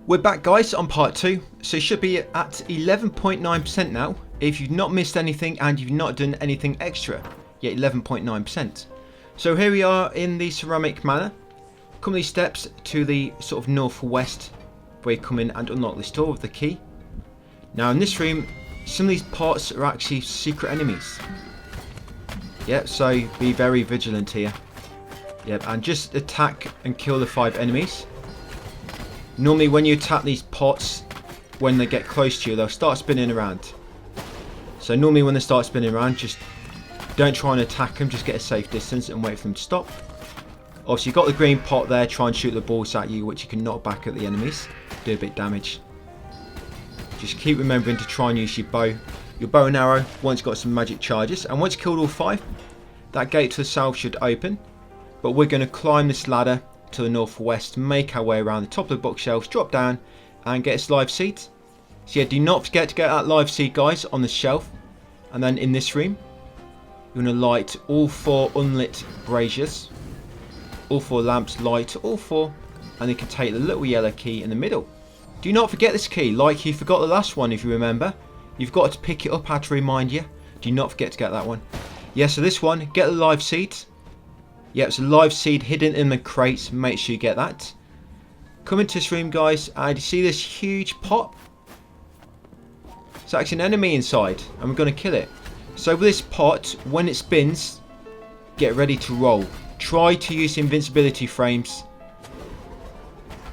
We're back guys on part 2, so you should be at 11.9% now if you've not missed anything and you've not done anything extra. Yeah, 11.9%. So here we are in the ceramic manor. Come these steps to the sort of northwest where you come in and unlock this door with the key. Now in this room, some of these parts are actually secret enemies. Yep, so be very vigilant here. Yep, and just attack and kill the 5 enemies. Normally when you attack these pots, when they get close to you, they'll start spinning around. So normally when they start spinning around, just don't try and attack them, just get a safe distance and wait for them to stop. Obviously you've got the green pot there, try and shoot the balls at you, which you can knock back at the enemies, do a bit of damage. Just keep remembering to try and use your bow and arrow once you've got some magic charges. And once you killed all 5, that gate to the south should open. But we're going to climb this ladder to the northwest, make our way around the top of the bookshelves, drop down and get this live seed. So yeah, do not forget to get that live seed guys on the shelf. And then in this room you're going to light all 4 unlit braziers, all 4 lamps, light all 4, and you can take the little yellow key in the middle. Do not forget this key, like you forgot the last one if you remember. You've got to pick it up, I had to remind you. Do not forget to get that one. Yeah, so this one, get the live seed. Yeah, it's a live seed hidden in the crates. Make sure you get that. Come into this room, guys, and you see this huge pot? It's actually an enemy inside, and we're going to kill it. So with this pot, when it spins, get ready to roll. Try to use invincibility frames.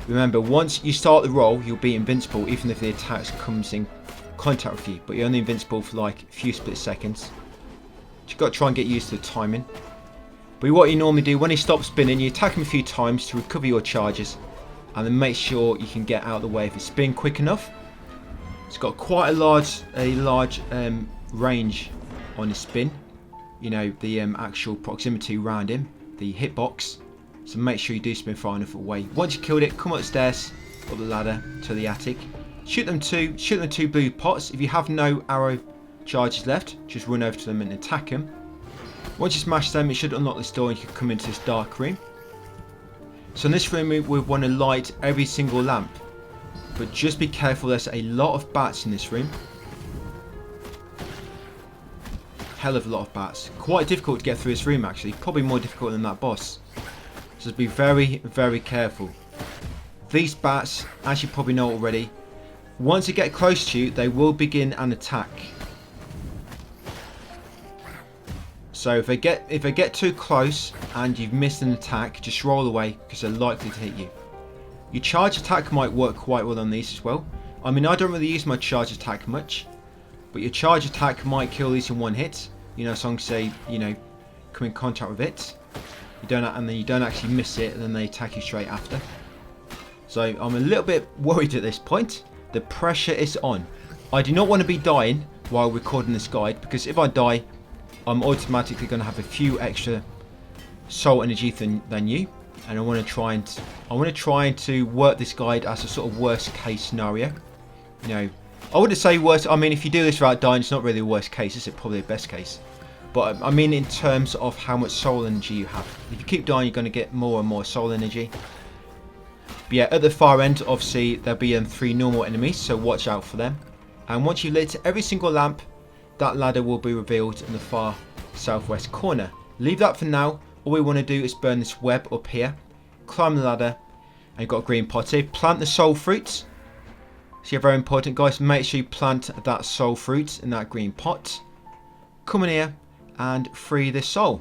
Remember, once you start the roll, you'll be invincible, even if the attack comes in contact with you. But you're only invincible for like a few split seconds. You've got to try and get used to the timing. But what you normally do, when he stops spinning, you attack him a few times to recover your charges. And then make sure you can get out of the way if it's spin quick enough. It's got quite a large range on his spin. You know, the actual proximity around him, the hitbox. So make sure you do spin far enough away. Once you killed it, come upstairs, up the ladder to the attic. Shoot them 2 blue pots. If you have no arrow charges left, just run over to them and attack them. Once you smash them, it should unlock this door and you can come into this dark room. So in this room we want to light every single lamp. But just be careful, there's a lot of bats in this room. Hell of a lot of bats. Quite difficult to get through this room actually. Probably more difficult than that boss. So just be very, very careful. These bats, as you probably know already, once they get close to you, they will begin an attack. So if they get too close and you've missed an attack, just roll away because they're likely to hit you. Your charge attack might work quite well on these as well. I mean, I don't really use my charge attack much, but your charge attack might kill these in one hit. You know, so say, you know, come in contact with it, and then you don't actually miss it, and then they attack you straight after. So I'm a little bit worried at this point. The pressure is on. I do not want to be dying while recording this guide, because if I die, I'm automatically going to have a few extra soul energy than you, and I want to try and work this guide as a sort of worst case scenario. You know, I wouldn't say worst. I mean, if you do this without dying, it's not really a worst case. It's probably a best case. But I mean, in terms of how much soul energy you have. If you keep dying, you're going to get more and more soul energy. But yeah, at the far end, obviously there'll be 3 normal enemies, so watch out for them. And once you've lit every single lamp, that ladder will be revealed in the far southwest corner. Leave that for now. All we want to do is burn this web up here, climb the ladder, and you've got a green pot here. Plant the soul fruits. So yeah, very important guys, make sure you plant that soul fruit in that green pot. Come in here and free this soul.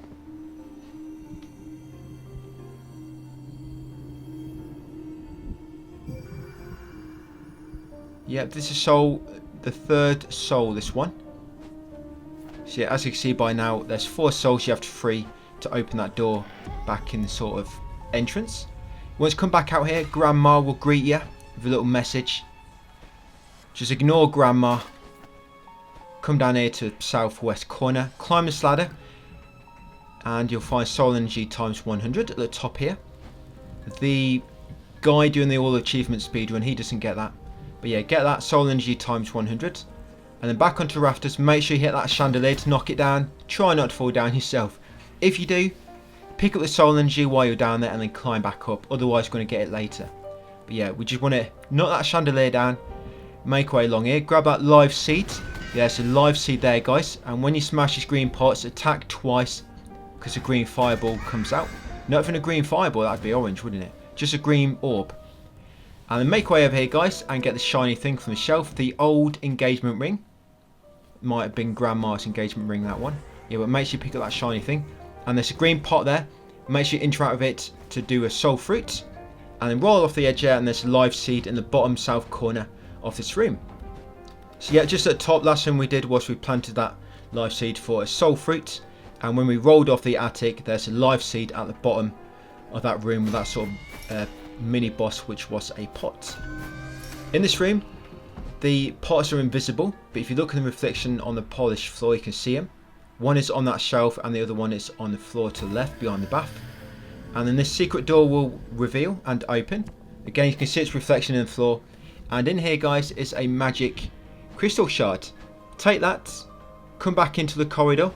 Yep, this is soul, the 3rd soul, this one. So yeah, as you can see by now, there's 4 souls you have to free to open that door back in the sort of entrance. Once you come back out here, Grandma will greet you with a little message. Just ignore Grandma. Come down here to the southwest corner, climb this ladder, and you'll find soul energy times 100 at the top here. The guy doing the all achievement speedrun, he doesn't get that. But yeah, get that soul energy times 100. And then back onto rafters, make sure you hit that chandelier to knock it down. Try not to fall down yourself. If you do, pick up the soul energy while you're down there and then climb back up. Otherwise you're going to get it later. But yeah, we just want to knock that chandelier down, make our way along here, grab that live seed. Yeah, so live seed there, guys. And when you smash these green pots, attack twice because a green fireball comes out. Not even a green fireball, that'd be orange, wouldn't it? Just a green orb. And then make our way over here, guys, and get the shiny thing from the shelf. The old engagement ring. Might have been Grandma's engagement ring, that one. Yeah, but make sure you pick up that shiny thing. And there's a green pot there. Make sure you interact with it to do a soul fruit. And then roll off the edge there, and there's a live seed in the bottom south corner of this room. So yeah, just at the top, last thing we did was we planted that live seed for a soul fruit. And when we rolled off the attic, there's a live seed at the bottom of that room with that sort of mini boss, which was a pot. In this room, the pots are invisible, but if you look at the reflection on the polished floor, you can see them. One is on that shelf and the other one is on the floor to the left behind the bath. And then this secret door will reveal and open. Again, you can see its reflection in the floor. And in here, guys, is a magic crystal shard. Take that, come back into the corridor.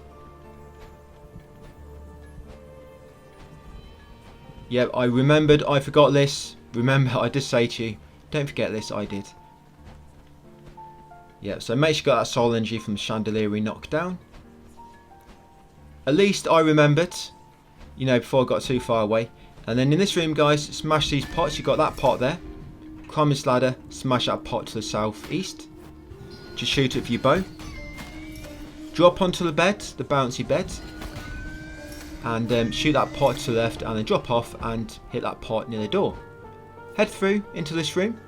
Yep, I remembered, I forgot this. Remember, I did say to you, don't forget this, I did. Yeah, so make sure you got that soul energy from the chandelier we knocked down. At least I remembered, you know, before I got too far away. And then in this room, guys, smash these pots. You got that pot there. Climb this ladder, smash that pot to the southeast. Just shoot it with your bow. Drop onto the bed, the bouncy bed. And shoot that pot to the left and then drop off and hit that pot near the door. Head through into this room.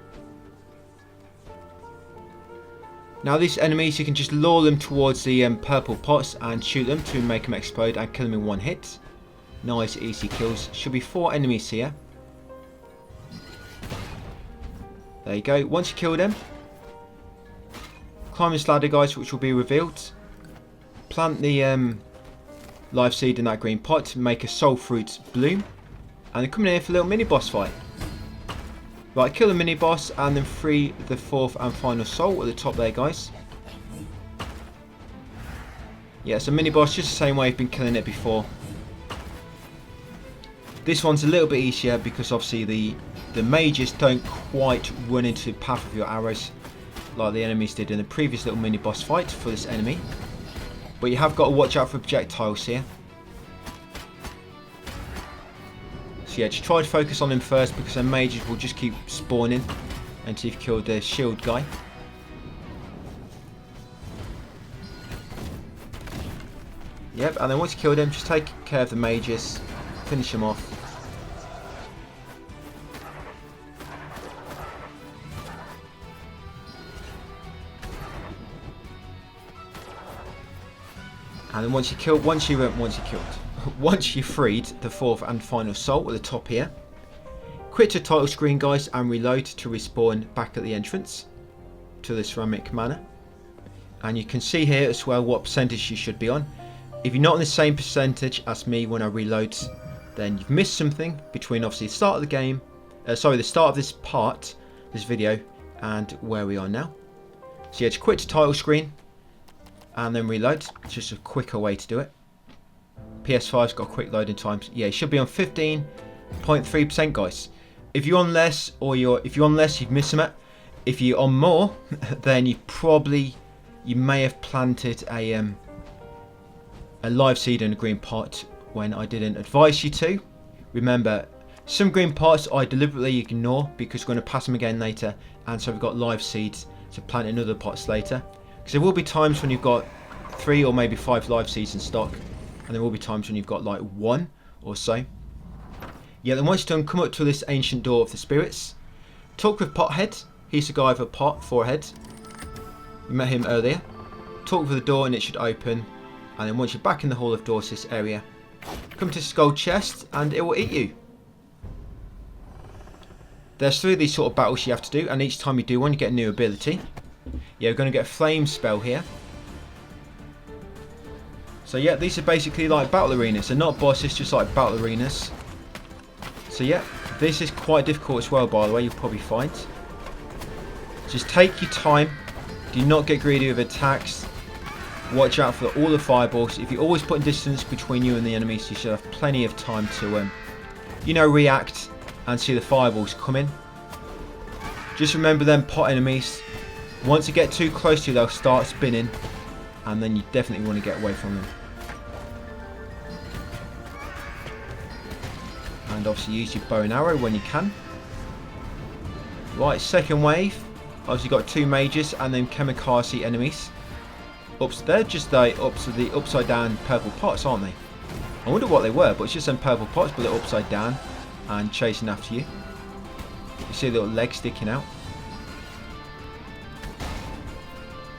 Now these enemies, you can just lure them towards the purple pots and shoot them to make them explode and kill them in one hit. Nice easy kills. Should be 4 enemies here. There you go. Once you kill them, climb this ladder, guys, which will be revealed. Plant the live seed in that green pot, make a soul fruit bloom, and then come in here for a little mini boss fight. Right, kill the mini boss and then free the 4th and final soul at the top there, guys. Yeah, so mini boss just the same way you've been killing it before. This one's a little bit easier because obviously the mages don't quite run into the path of your arrows like the enemies did in the previous little mini boss fight for this enemy. But you have got to watch out for projectiles here. So yeah, just try to focus on him first because the mages will just keep spawning until you've killed the shield guy. Yep, and then once you kill them, just take care of the mages, finish them off. And then once you freed the 4th and final soul at the top here, quit your title screen, guys, and reload to respawn back at the entrance to the ceramic manor. And you can see here as well what percentage you should be on. If you're not on the same percentage as me when I reload, then you've missed something between obviously the start of the game, the start of this part, this video, and where we are now. So yeah, just quit the title screen and then reload. It's just a quicker way to do it. PS5's got quick loading times. Yeah, it should be on 15.3%, guys. If you're on less, you've missed some. If you're on more, then you may have planted a live seed in a green pot when I didn't advise you to. Remember, some green pots I deliberately ignore because we're going to pass them again later, and so we've got live seeds to plant in other pots later. Because there will be times when you've got 3 or maybe 5 live seeds in stock, and there will be times when you've got like 1 or so. Yeah, then once you're done, come up to this ancient door of the spirits. Talk with Pothead. He's the guy with a pot for a head. You met him earlier. Talk with the door and it should open. And then once you're back in the Hall of Doors, this area, come to this gold chest and it will eat you. There's 3 of these sort of battles you have to do, and each time you do one you get a new ability. Yeah, we're going to get a flame spell here. So yeah, these are basically like battle arenas. They're not bosses, just like battle arenas. So yeah, this is quite difficult as well, by the way, you'll probably find. Just take your time. Do not get greedy with attacks. Watch out for all the fireballs. If you always put distance between you and the enemies, you should have plenty of time to, react and see the fireballs come in. Just remember them pot enemies. Once you get too close to you, they'll start spinning, and then you definitely want to get away from them. And obviously use your bow and arrow when you can. Right, second wave. Obviously got 2 mages and then kamikaze enemies. They're just up to the upside down purple pots, aren't they? I wonder what they were, but it's just some purple pots, but they're upside down and chasing after you. You see the little legs sticking out.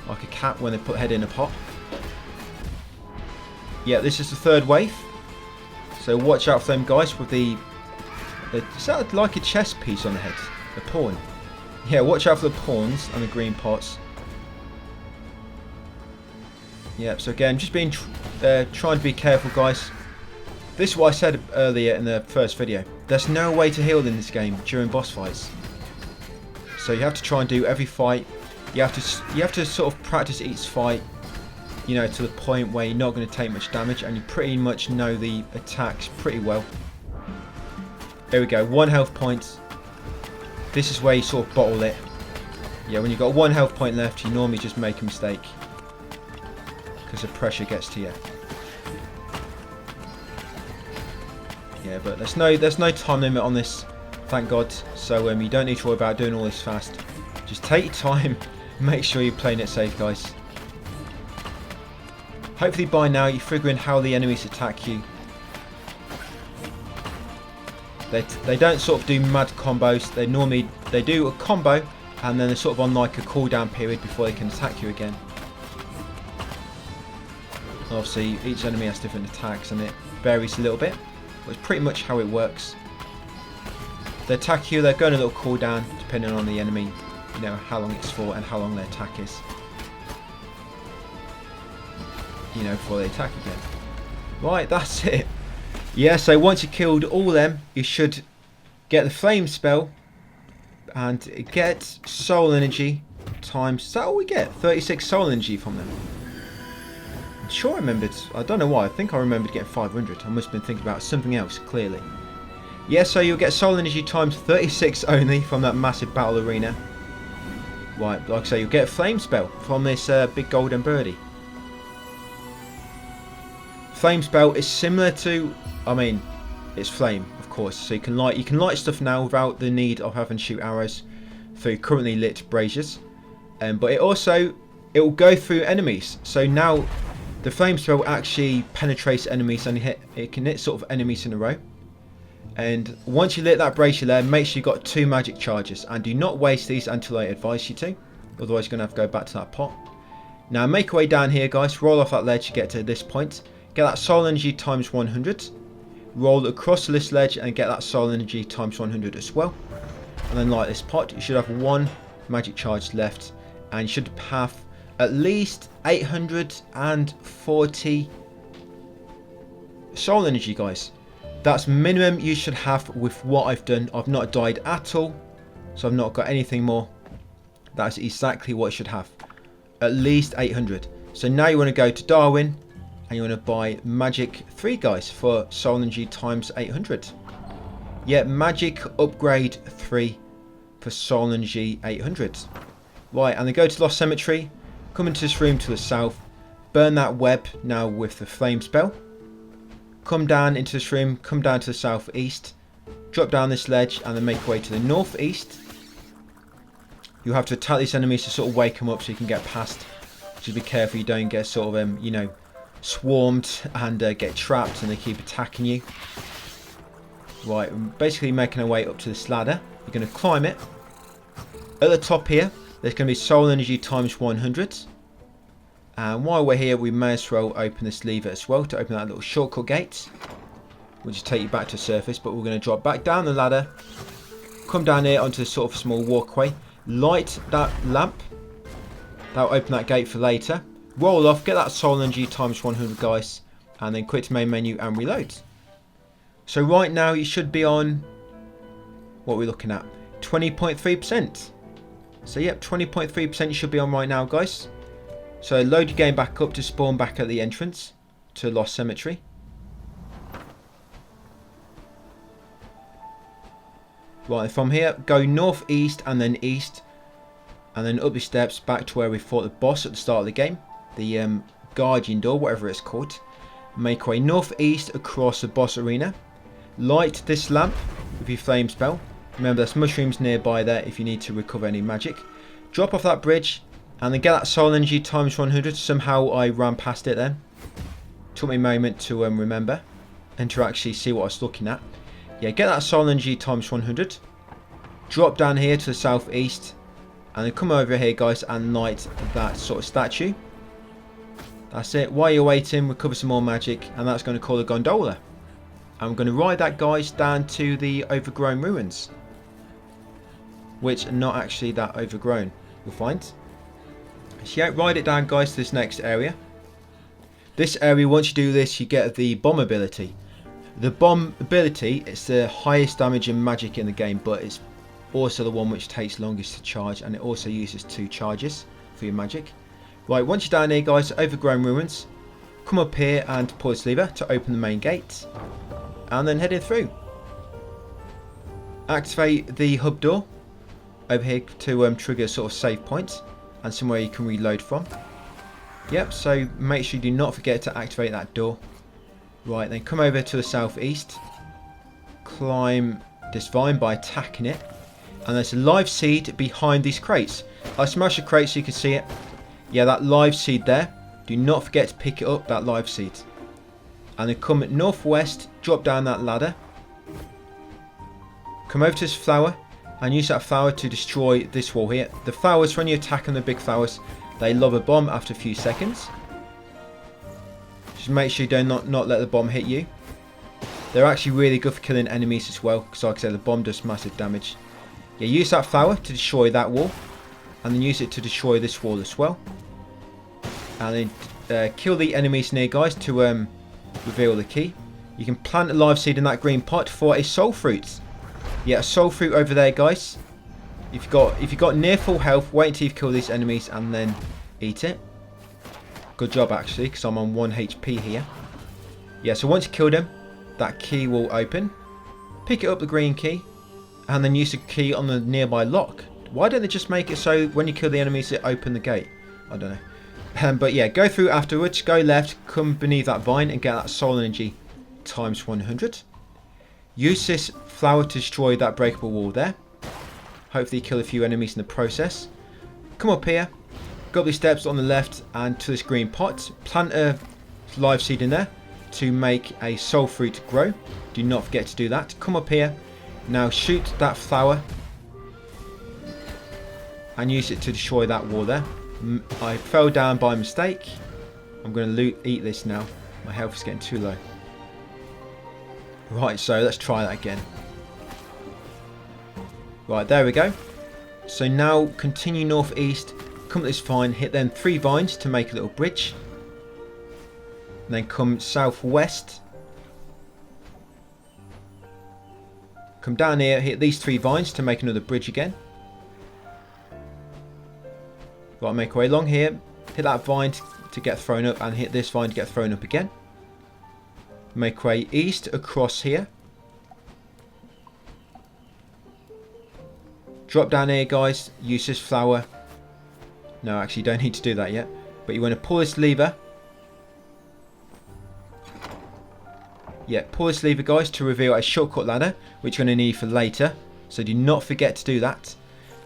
Like a cat when they put head in a pot. Yeah, this is the third wave. So watch out for them guys with the is that like a chess piece on the head? A pawn. Yeah, watch out for the pawns and the green pots. Yeah, so again, just being trying to be careful, guys. This is what I said earlier in the first video. There's no way to heal in this game during boss fights. So you have to try and do every fight. You have to sort of practice each fight, you know, to the point where you're not going to take much damage and you pretty much know the attacks pretty well. There we go, 1 health point. This is where you sort of bottle it. Yeah, when you've got 1 health point left, you normally just make a mistake because the pressure gets to you. Yeah, but there's no time limit on this, thank God. So you don't need to worry about doing all this fast. Just take your time. Make sure you're playing it safe, guys. Hopefully by now you're figuring how the enemies attack you. They don't sort of do mad combos. They do a combo and then they're sort of on like a cooldown period before they can attack you again. Obviously each enemy has different attacks and it varies a little bit, but it's pretty much how it works. They attack you, they're going a little cooldown depending on the enemy, you know, how long it's for and how long their attack is, you know, before they attack again. Right, that's it. Yeah, so once you killed all them, you should get the flame spell and get soul energy times, is that all we get? 36 soul energy from them. I'm sure I remembered, I don't know why, I think I remembered getting 500. I must have been thinking about something else, clearly. Yeah, so you'll get soul energy times 36 only from that massive battle arena. Right, like I say, you'll get a flame spell from this big golden birdie. Flame spell is similar to, I mean, it's flame, of course. So you can light stuff now without the need of having to shoot arrows through currently lit braziers. But it will go through enemies. So now the flame spell actually penetrates enemies and it can hit sort of enemies in a row. And once you lit that brazier there, make sure you got 2 magic charges and do not waste these until I advise you to. Otherwise you're going to have to go back to that pot. Now make your way down here, guys. Roll off that ledge to get to this point. Get that soul energy times 100. Roll across this ledge and get that soul energy times 100 as well. And then light this pot. You should have 1 magic charge left. And you should have at least 840 soul energy, guys. That's minimum you should have with what I've done. I've not died at all, so I've not got anything more. That's exactly what you should have. At least 800. So now you want to go to Darwin and you want to buy Magic 3, guys, for soul energy times 800. Yeah, Magic Upgrade 3 for soul energy 800. Right, and then go to Lost Cemetery, come into this room to the south, burn that web now with the flame spell. Come down into this room, come down to the southeast, drop down this ledge and then make your way to the northeast. You'll have to attack these enemies to sort of wake them up so you can get past. Just be careful you don't get sort of, you know, swarmed and get trapped and they keep attacking you. Right, we're basically making our way up to this ladder. You're going to climb it. At the top here, there's going to be soul energy times 100. And while we're here, we may as well open this lever as well to open that little shortcut gate, which will take you back to the surface. But we're going to drop back down the ladder, come down here onto this sort of small walkway, light that lamp. That'll open that gate for later. Roll off, get that soul energy times 100, guys, and then quit to main menu and reload. So right now you should be on, what are we looking at? 20.3%. So yep, 20.3% you should be on right now, guys. So load your game back up to spawn back at the entrance to Lost Cemetery. Right, from here, go northeast and then east. And then up the steps back to where we fought the boss at the start of the game. The guardian door, whatever it's called. Make way northeast across the boss arena. Light this lamp with your flame spell. Remember, there's mushrooms nearby there if you need to recover any magic. Drop off that bridge and then get that soul energy times 100. Somehow I ran past it then. Took me a moment to remember and to actually see what I was looking at. Yeah, get that soul energy times 100. Drop down here to the southeast. And then come over here, guys, and light that sort of statue. That's it. While you're waiting, recover some more magic. And that's going to call a gondola. I'm going to ride that, guys, down to the overgrown ruins. Which are not actually that overgrown, you'll find. So yeah, ride it down, guys, to this next area. This area, once you do this, you get the bomb ability. The bomb ability, it's the highest damage in magic in the game, but it's also the one which takes longest to charge, and it also uses 2 charges for your magic. Right, once you're down here, guys, overgrown ruins, come up here and pull this lever to open the main gate, and then heading through. Activate the hub door over here to trigger a sort of save point and somewhere you can reload from. Yep, so make sure you do not forget to activate that door. Right, then come over to the southeast, climb this vine by attacking it, and there's a live seed behind these crates. I smashed the crate so you can see it. Yeah, that live seed there. Do not forget to pick it up, that live seed. And then come northwest, drop down that ladder. Come over to this flower and use that flower to destroy this wall here. The flowers, when you attack on the big flowers, they lob a bomb after a few seconds. Just make sure you do not let the bomb hit you. They're actually really good for killing enemies as well, because like I said, the bomb does massive damage. Yeah, use that flower to destroy that wall, and then use it to destroy this wall as well. And then kill the enemies near, guys, to reveal the key. You can plant a live seed in that green pot for a soul fruit. Yeah, a soul fruit over there, guys. If you've got near full health, wait until you've killed these enemies and then eat it. Good job, actually, because I'm on 1 HP here. Yeah, so once you kill them, that key will open. Pick it up, the green key, and then use the key on the nearby lock. Why don't they just make it so when you kill the enemies, it open the gate? I don't know. But yeah, go through afterwards, go left, come beneath that vine and get that soul energy times 100. Use this flower to destroy that breakable wall there. Hopefully kill a few enemies in the process. Come up here, go up these steps on the left and to this green pot. Plant a live seed in there to make a soul fruit grow. Do not forget to do that. Come up here, now shoot that flower and use it to destroy that wall there. I fell down by mistake. I'm going to eat this now. My health is getting too low. Right, so let's try that again. Right, there we go. So now continue northeast, come up this vine, hit then 3 vines to make a little bridge. And then come southwest. Come down here, hit these 3 vines to make another bridge again. Right, make our way along here, hit that vine to get thrown up and hit this vine to get thrown up again. Make our way east across here. Drop down here, guys, use this flower. No, actually don't need to do that yet. But you want to pull this lever. Yeah, pull this lever, guys, to reveal a shortcut ladder, which you're going to need for later. So do not forget to do that.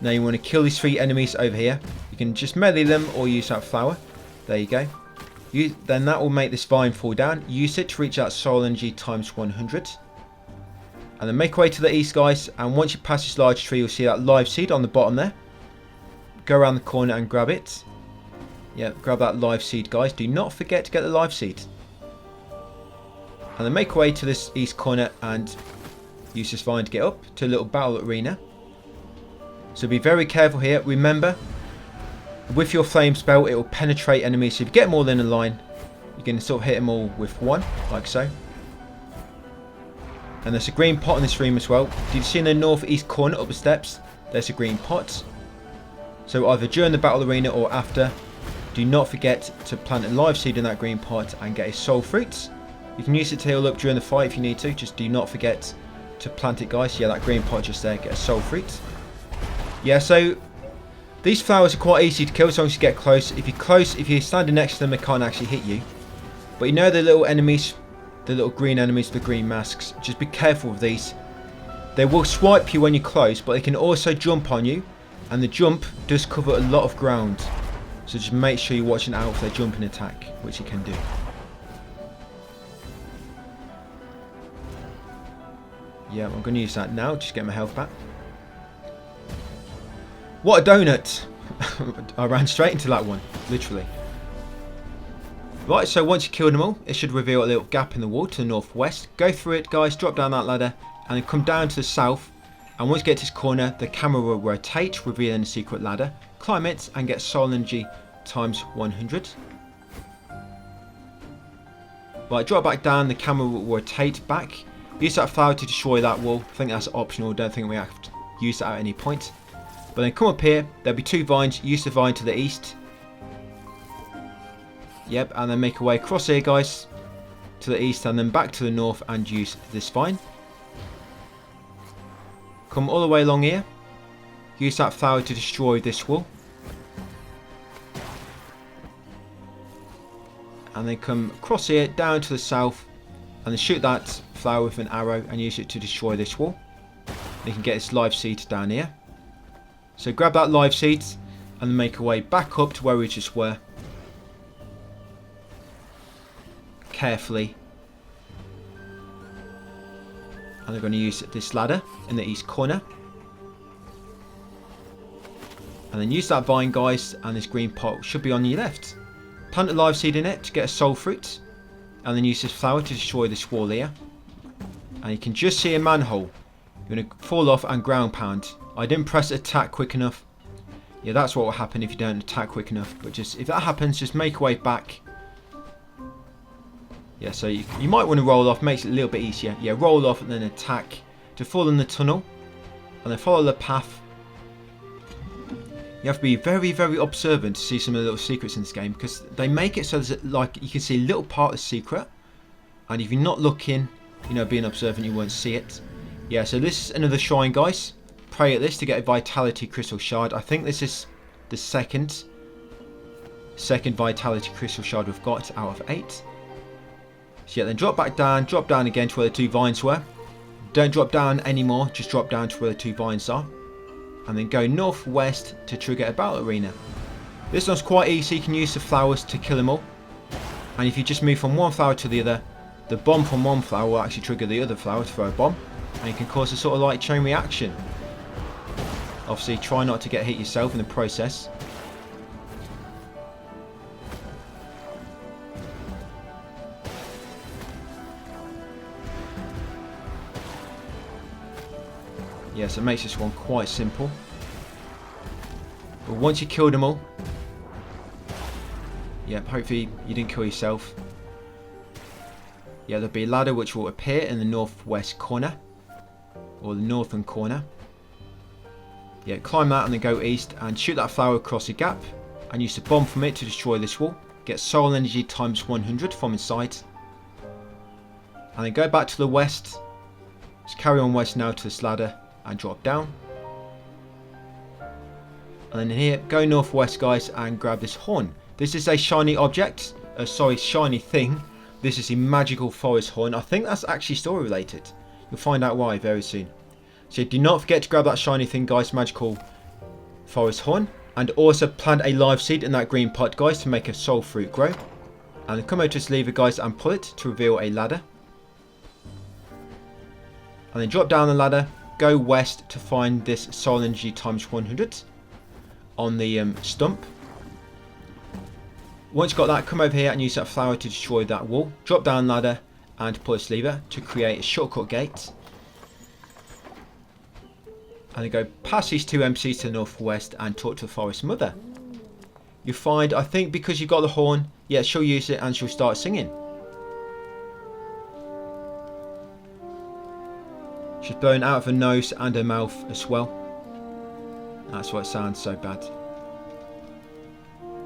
Now you want to kill these 3 enemies over here. You can just melee them or use that flower. There you go. Then that will make this vine fall down. Use it to reach that soul energy times 100. And then make our way to the east, guys. And once you pass this large tree, you'll see that live seed on the bottom there. Go around the corner and grab it. Yeah, grab that live seed, guys. Do not forget to get the live seed. And then make our way to this east corner and use this vine to get up to a little battle arena. So be very careful here. Remember, with your flame spell, it will penetrate enemies. So if you get more than a line, you can sort of hit them all with 1, like so. And there's a green pot in this room as well. Did you see in the northeast corner up the steps? There's a green pot. So either during the battle arena or after, do not forget to plant a live seed in that green pot and get a soul fruit. You can use it to heal up during the fight if you need to. Just do not forget to plant it, guys. Yeah, that green pot just there, get a soul fruit. Yeah, so these flowers are quite easy to kill as long as you get close. If you're standing next to them, they can't actually hit you. But you know the little enemies, the little green enemies, the green masks, just be careful of these. They will swipe you when you're close, but they can also jump on you. And the jump does cover a lot of ground. So just make sure you're watching out for their jumping attack, which you can do. Yeah, I'm going to use that now, just get my health back. What a donut! I ran straight into that one, literally. Right, so once you kill them all, it should reveal a little gap in the wall to the northwest. Go through it, guys, drop down that ladder, and then come down to the south. And once you get to this corner, the camera will rotate, revealing the secret ladder. Climb it and get soul energy times 100. Right, drop back down, the camera will rotate back. Use that flower to destroy that wall. I think that's optional, don't think we have to use that at any point. But then come up here, there'll be 2 vines, use the vine to the east. Yep, and then make a way across here, guys, to the east and then back to the north and use this vine. Come all the way along here, use that flower to destroy this wall. And then come across here, down to the south, and then shoot that flower with an arrow and use it to destroy this wall. And you can get this live seed down here. So grab that live seed and then make a way back up to where we just were. Carefully. And I'm going to use this ladder in the east corner. And then use that vine, guys, and this green pot should be on your left. Plant a live seed in it to get a soul fruit. And then use this flower to destroy this wall here. And you can just see a manhole. You're going to fall off and ground pound. I didn't press attack quick enough. Yeah, that's what will happen if you don't attack quick enough. But just if that happens, just make a way back. Yeah, so you might want to roll off. Makes it a little bit easier. Yeah, roll off and then attack to fall in the tunnel. And then follow the path. You have to be very, very observant to see some of the little secrets in this game, because they make it so that like you can see a little part of the secret, and if you're not looking, you know, being observant, you won't see it. Yeah, so this is another shrine, guys. Pray at this to get a vitality crystal shard. I think this is the second vitality crystal shard we've got out of 8. So yeah, then drop down again to where the 2 vines were. Don't drop down anymore, just drop down to where the 2 vines are. And then go northwest to trigger a battle arena. This one's quite easy, you can use the flowers to kill them all. And if you just move from one flower to the other, the bomb from one flower will actually trigger the other flower to throw a bomb. And you can cause a sort of like chain reaction. Obviously try not to get hit yourself in the process. Yes, it makes this one quite simple. But once you kill them all, yep, hopefully you didn't kill yourself. Yeah, there'll be a ladder which will appear in the northwest corner, or the northern corner. Yeah, climb that and then go east and shoot that flower across the gap and use the bomb from it to destroy this wall. Get soul energy times 100 from inside. And then go back to the west. Just carry on west now to this ladder and drop down. And then here, go northwest, guys, and grab this horn. This is a shiny object. Shiny thing. This is a magical forest horn. I think that's actually story related. You'll find out why very soon. So do not forget to grab that shiny thing, guys, magical forest horn. And also plant a live seed in that green pot, guys, to make a soul fruit grow. And then come over to this lever, guys, and pull it to reveal a ladder. And then drop down the ladder. Go west to find this soul energy times 100 on the stump. Once you've got that, come over here and use that flower to destroy that wall. Drop down the ladder and pull this lever to create a shortcut gate. And then go past these 2 MCs to the northwest and talk to the forest mother. You find, I think because you've got the horn, yeah, she'll use it and she'll start singing. She's blowing out of her nose and her mouth as well. That's why it sounds so bad.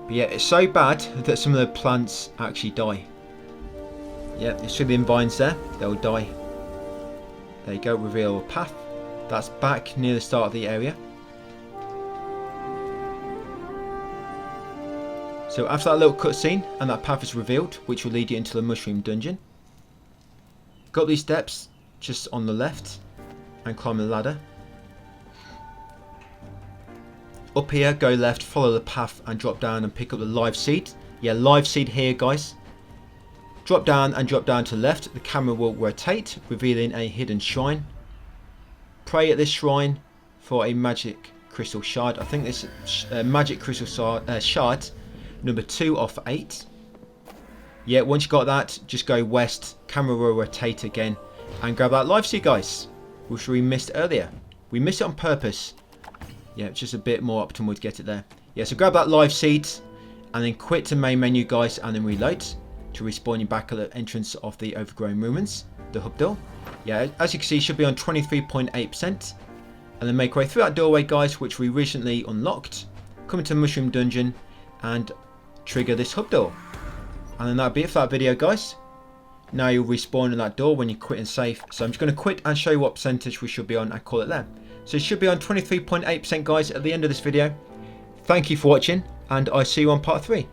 But yeah, it's so bad that some of the plants actually die. Yeah, you see the vines there? They'll die. There you go, reveal path. That's back near the start of the area. So after that little cutscene and that path is revealed, which will lead you into the mushroom dungeon. Go up these steps just on the left and climb the ladder. Up here, go left, follow the path and drop down and pick up the live seed. Yeah, live seed here, guys. Drop down and drop down to the left. The camera will rotate, revealing a hidden shrine. Pray at this shrine for a magic crystal shard. I think this magic crystal shard number 2 off 8. Yeah, once you got that, just go west, camera will rotate again and grab that live seed, guys, which we missed earlier. We missed it on purpose. Yeah, just a bit more optimal to get it there. Yeah, so grab that live seed and then quit the main menu, guys, and then reload to respawn you back at the entrance of the overgrown ruins, the hub door. Yeah, as you can see, it should be on 23.8%. And then make way through that doorway, guys, which we recently unlocked. Come into the mushroom dungeon and trigger this hub door. And then that'll be it for that video, guys. Now you'll respawn in that door when you quit and save. So I'm just going to quit and show you what percentage we should be on and call it there. So it should be on 23.8%, guys, at the end of this video. Thank you for watching, and I'll see you on part 3.